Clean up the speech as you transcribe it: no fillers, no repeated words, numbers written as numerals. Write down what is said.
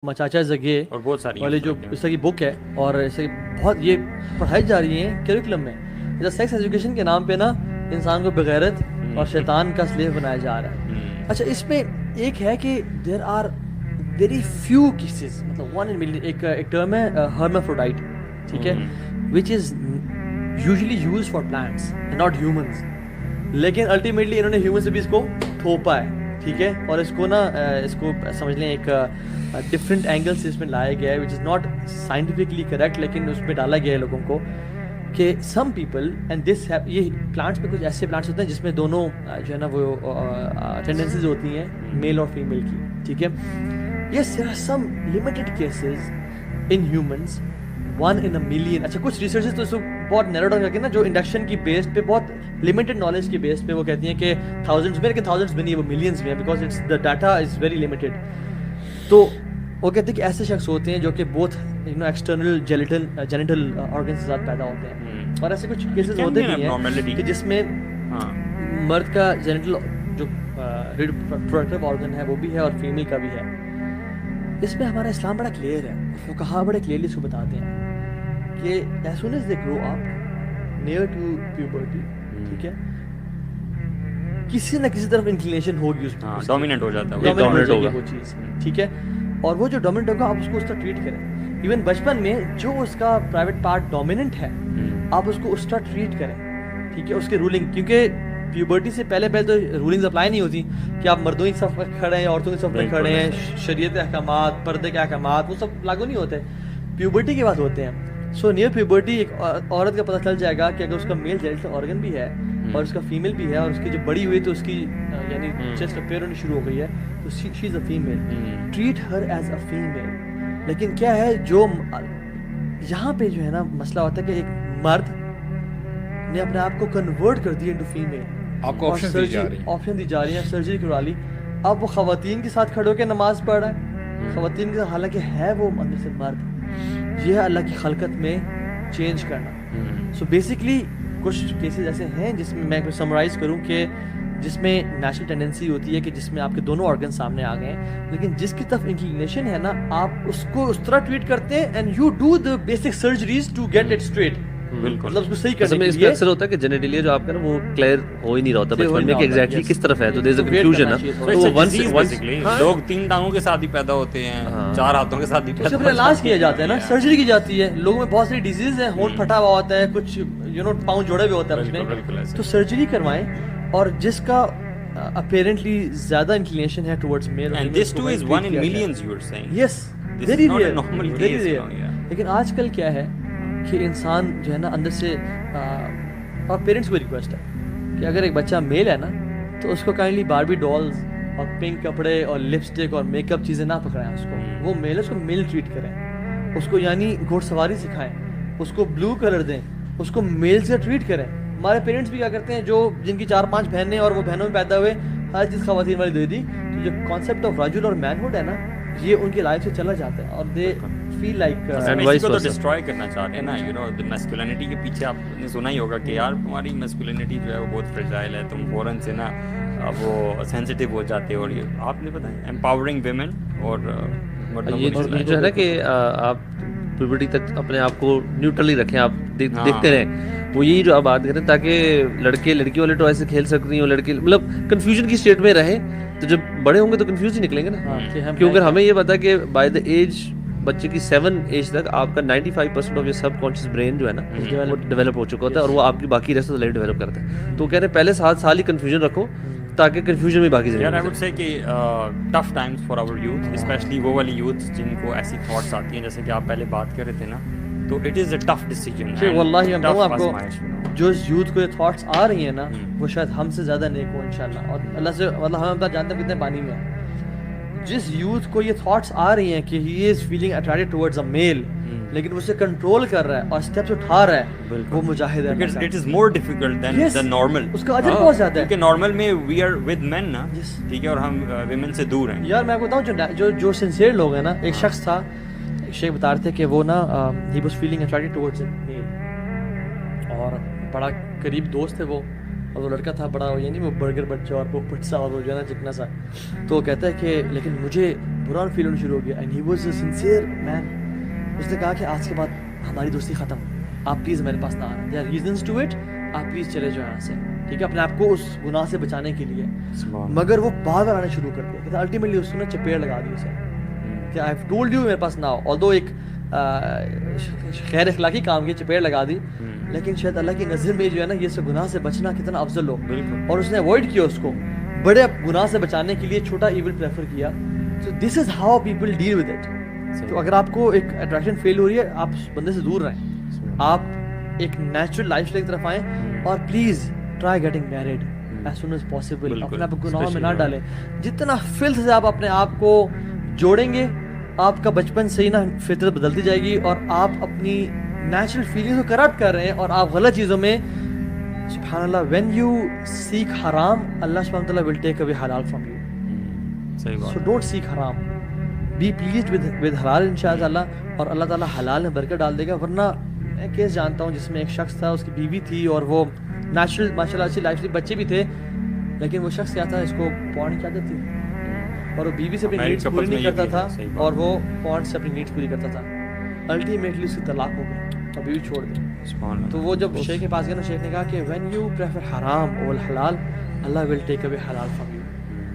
مچاچا زگے اور بہت ساری والی جو اس طرح کی بک ہے، اور ایسے بہت یہ پڑھائی جا رہی ہیں کیریکولم میں. جیسے سیکس ایجوکیشن کے نام پہ نا انسان کو بغیرت اور شیطان کا سلیو بنایا جا رہا ہے. اچھا اس میں ایک ہے کہ there are very few cases, مطلب 1 in million. ایک ٹرم ہے ہرمافروڈائٹ، ٹھیک ہے، which is usually used for plants not humans, لیکن الٹیمیٹلی انہوں نے ہیومن سے بھی اس کو تھوپا ہے، ٹھیک ہے. اور اس کو نا اس کو سمجھ لیں ایک ڈفرینٹ اینگل سے اس میں لایا گیا ہے which is not scientifically correct, لیکن اس میں ڈالا گیا ہے لوگوں کو کہ سم پیپل اینڈ دس یہ پلانٹس میں کچھ ایسے پلانٹس ہوتے ہیں جس میں دونوں جو ہے نا وہ ٹینڈنسیز ہوتی ہیں میل اور فیمیل کی، ٹھیک ہے. Yes there are some limited cases in humans 1 in a million. اچھا کچھ ریسرچز تو اس کو بہت نیرو ڈاؤن کر کے نا جو انڈکشن کی بیس پہ بہت لمیٹڈ نالج کی بیس پہ وہ کہتی ہیں کہ تھاؤزنڈس میں، لیکن تھاؤزنڈس میں نہیں، وہ ملینس میں ہے، because it's the data is very limited. تو وہ کہتے ہیں کہ ایسے شخص ہوتے ہیں جو کہ بہت ایکسٹرنل جینیٹل آرگن کے ساتھ پیدا ہوتے ہیں، اور ایسے کچھ کیسز ہوتے بھی ہیں کہ جس میں مرد کا جینیٹل جو ریپروڈکٹیو آرگن ہے وہ بھی ہے اور فیمیل کا بھی ہے. اس میں ہمارا اسلام بڑا کلیئر ہے، فقہاء بڑے کلیئرلی اس کو بتاتے ہیں کہ as soon as they grow up near to puberty، ٹھیک ہے، کسی نہ کسی طرف انکلینیشن ہوگی، اس میں ڈومیننٹ ہو جاتا ہے، ڈومیننٹ ہوگا وہ چیز، ٹھیک ہے. اور وہ جو ڈومیننٹ ہوگا آپ اس کو اس طرح ٹریٹ کریں. ایون بچپن میں جو اس کا پرائیویٹ پارٹ ڈومیننٹ ہے آپ اس کو اس طرح ٹریٹ کریں، ٹھیک ہے. اس کے رولنگ، کیونکہ پیوبرٹی سے پہلے تو رولنگز اپلائی نہیں ہوتی کہ آپ مردوں کی صف میں کھڑے ہیں، عورتوں کی صف میں کھڑے ہیں، شریعت احکامات، پردے کے احکامات وہ سب لاگو نہیں ہوتے، پیوبرٹی کے بعد ہوتے ہیں. سو نیئر پیوبرٹی ایک عورت کا پتہ چل جائے گا کہ اگر اس کا میل جینیٹل آرگن بھی ہے اور اس کا فیمیل بھی ہے، اور اس کی جو بڑی ہوئی تو اس کی یعنی چیسٹ اپیئر ہونی شروع ہو گئی ہے، تو she is a female, treat her as a female. لیکن کیا ہے جو یہاں پہ جو ہے نا مسئلہ ہوتا ہے کہ ایک مرد نے اپنے آپ کو کنورٹ کر دیا انٹو فیمیل، آپ کو آپشن دی جا رہی ہے، سرجری کروا لی. اب وہ خواتین کے ساتھ کھڑے ہو کے نماز پڑھ رہا ہے، خواتین کے ساتھ، حالانکہ ہے وہ اندر سے مرد. یہ ہے اللہ کی خلقت میں چینج کرنا. سو بیسکلی کچھ کیسز ایسے ہیں جس میں میں سمرائز کروں کہ جس میں نیچرل ٹینڈنسی ہوتی ہے کہ جس میں آپ کے دونوں آرگن سامنے آ گئے ہیں، لیکن جس کی طرف انکلینیشن ہے نا آپ اس کو اس طرح ٹریٹ کرتے ہیں and you do the basic surgeries to get it straight. بالکل، مطلب اس کو صحیح کرنے کے لیے اکثر ہوتا ہے کہ جینیٹیلیا جو آپ کا نا وہ کلیئر ہو ہی نہیں رہا ہوتا بچپن میں کہ ایگزیکٹلی کس طرف ہے، تو دیر از اے کنفیوژن نا. تو ونس لوگ 3 ٹانگوں کے ساتھ ہی پیدا ہوتے ہیں، 4 ہاتھوں کے ساتھ بھی اس کا علاج کیا جاتا ہے نا، سرجری کی جاتی ہے. لوگوں میں بہت ساری ڈیزیز ہیں، ہونٹ پھٹا ہوا ہوتا ہے، کچھ پاؤں جوڑے ہوئے ہوتا ہے اس میں، تو سرجری کروائیں. اور جس کا اپیرنٹلی زیادہ انکلینیشن ہے towards male, and this too is 1 in millions you are saying. Yes very rare. لیکن آج کل کیا ہے کہ انسان جو ہے نا اندر سے، اور پیرنٹس کو ریکویسٹ ہے کہ اگر ایک بچہ میل ہے نا تو اس کو کائنڈلی باربی ڈالز اور پنک کپڑے اور لپسٹک اور میک اپ چیزیں نہ پکڑائیں اس کو. وہ میل ہے اس کو میل ٹریٹ کریں، اس کو یعنی گھوڑ سواری سکھائیں، اس کو بلو کلر دیں، اس کو میل سے ٹریٹ کریں. ہمارے پیرنٹس بھی کیا کرتے ہیں، جو جن کی 4-5 بہنیں اور وہ بہنوں میں پیدا ہوئے ہر چیز خواتین والی دے دی، تو جو کانسیپٹ آف رجل اور مین ہوڈ ہے نا یہ ان کی لائف سے چلا جاتا ہے، اور دے فیل لائک اس کو تو ڈسٹرائے کرنا چاہتے ہیں نا. یو نو دی میسکولینٹی کے پیچھے آپ نے سنا ہی ہوگا کہ یار تمہاری میسکولینٹی جو ہے وہ بہت فریجائل ہے، تم فوراً سے نا وہ سینسٹیو ہو جاتے ہو. اور یہ آپ نے بتایا امپاورنگ ویمن اور یہ جو ہے نا کہ آپ پیوبرٹی تک اپنے آپ کو نیوٹرلی رکھیں، آپ دیکھتے رہیں. وہ یہی جو آپ بات کریں تاکہ لڑکے لڑکیوں والے ٹوائے سے کھیل سکتی ہیں، لڑکے مطلب کنفیوژن کی اسٹیٹ میں رہیں. تو جب بڑے ہوں گے تو کنفیوز ہی نکلیں گے نا، کیونکہ ہمیں یہ پتا کہ بائی دا ایج بچے کی 7 ایج تک آپ کا 95% آف یہ سب کانشیس برین جو ہے نا وہ ڈیولپ ہو چکا ہوتا ہے، اور وہ آپ کی باقی ریسٹ آف لائف ڈیولپ کرتا ہے. تو کہہ رہے ہیں پہلے 7 سال ہی کنفیوژن رکھو تاکہ کنفیوژن میں باقی زندگی. آئی وڈ سے کہ tough times for our youth, specially وہ والی یوتھ جن کو ایسی تھاٹس آتی ہیں جیسے کہ آپ پہلے بات کر رہے تھے نا، تو it is a tough decision. واللہ میں بتاؤں آپ کو جو یوتھ کو یہ تھاٹس آ رہی ہیں نا وہ شاید ہم سے زیادہ نیک ہو انشاءاللہ، اور اللہ سے مطلب ہم جانتے ہیں کتنے پانی میں ہیں. جس یوتھ کو یہ تھاٹس آ رہی ہیں کہ he is feeling attracted towards a male لیکن اسے کنٹرول کر رہا ہے اور اسٹیپس اٹھا رہا ہے، وہ مجاہد ہے. It is more difficult than the normal. اس کا اجر بہت زیادہ ہے کیونکہ نارمل میں وی آر ود مین نا، ٹھیک ہے، اور ہم ویمن سے دور ہیں. یار میں آپ کو بتاؤں جو سنسیئر لوگ ہیں نا، ایک شخص تھا شیخ بتا رہے تھے کہ وہ نا he was feeling attracted towards a male, اور بڑا قریب دوست ہے وہ، اور وہ لڑکا تھا بڑا یہ نہیں وہ برگر بچہ اور وہ پٹسا اور وہ جو ہے نا چکنا سا. تو وہ کہتا ہے کہ لیکن مجھے برا فیل ہونا شروع ہو گیا. And he was a sincere man. اس نے کہا کہ آج کے بعد ہماری دوستی ختم, آپ پلیز میرے پاس نہ آنا, there are reasons to it, آپ پلیز چلے جاؤ یہاں سے, ٹھیک ہے, اپنے آپ کو اس گناہ سے بچانے کے لیے. مگر وہ بار بار آنے شروع کر دیا. کہتا الٹیمیٹلی اس نے چپیڑ لگا دی اسے کہ آئی ہیو ٹولڈ یو میرے پاس نہ آؤ. آلدو ایک خیر اخلاقی کام کی, چپیڑ لگا دی, لیکن شاید اللہ کی نظر میں جو ہے نا یہ سے گناہ سے بچنا کتنا افضل ہو, اور اس نے اوائڈ کیا اس کو, بڑے گناہ سے بچانے کے لیے چھوٹا ایول پریفر کیا. So this is how people deal with it. تو اگر آپ کو ایک اٹریکشن فیل ہو رہی ہے, آپ اس بندے سے دور رہیں, آپ ایک نیچرل لائف اسٹائل کی طرف آئیں, اور please try getting married as soon as possible. اپنے آپ کو گناہوں میں نہ ڈالیں. جتنا فلتھ سے آپ اپنے آپ کو جوڑیں گے, آپ کا بچپن سے ہی نا فطرت بدلتی جائے گی, اور آپ اپنی نیچرل فیلنگس کو کرپٹ کر رہے ہیں, اور آپ غلط چیزوں میں. سبحان اللہ, وین یو سیک حرام, اللہ سبحانہ وتعالی ول ٹیک اوے حلال فرام یو. سو ڈونٹ سیک حرام, بی پلیزڈ ود حلال انشاءاللہ, اور اللہ تعالیٰ حلال میں برکت ڈال دے گا. ورنہ میں کیس جانتا ہوں جس میں ایک شخص تھا, اس کی بیوی تھی, اور وہ نیچرل ماشاء اللہ اچھی لائف تھی, بچے بھی تھے, لیکن وہ شخص کیا تھا, اس کو پورن کی عادت تھی, اور وہ بیوی سے اپنی نیڈس پوری نہیں کرتا تھا, اور وہ پورن سے اپنی نیڈس پوری کرتا تھا. الٹیمیٹلی اس کی طلاق ہو گئی اور بیوی چھوڑ دی. تو وہ جب شیخ کے پاس گیا نا, شیخ نے کہا کہ وین یو پریفر حرام اور حلال, اللہ ول ٹیک اوے حلال فرام یو.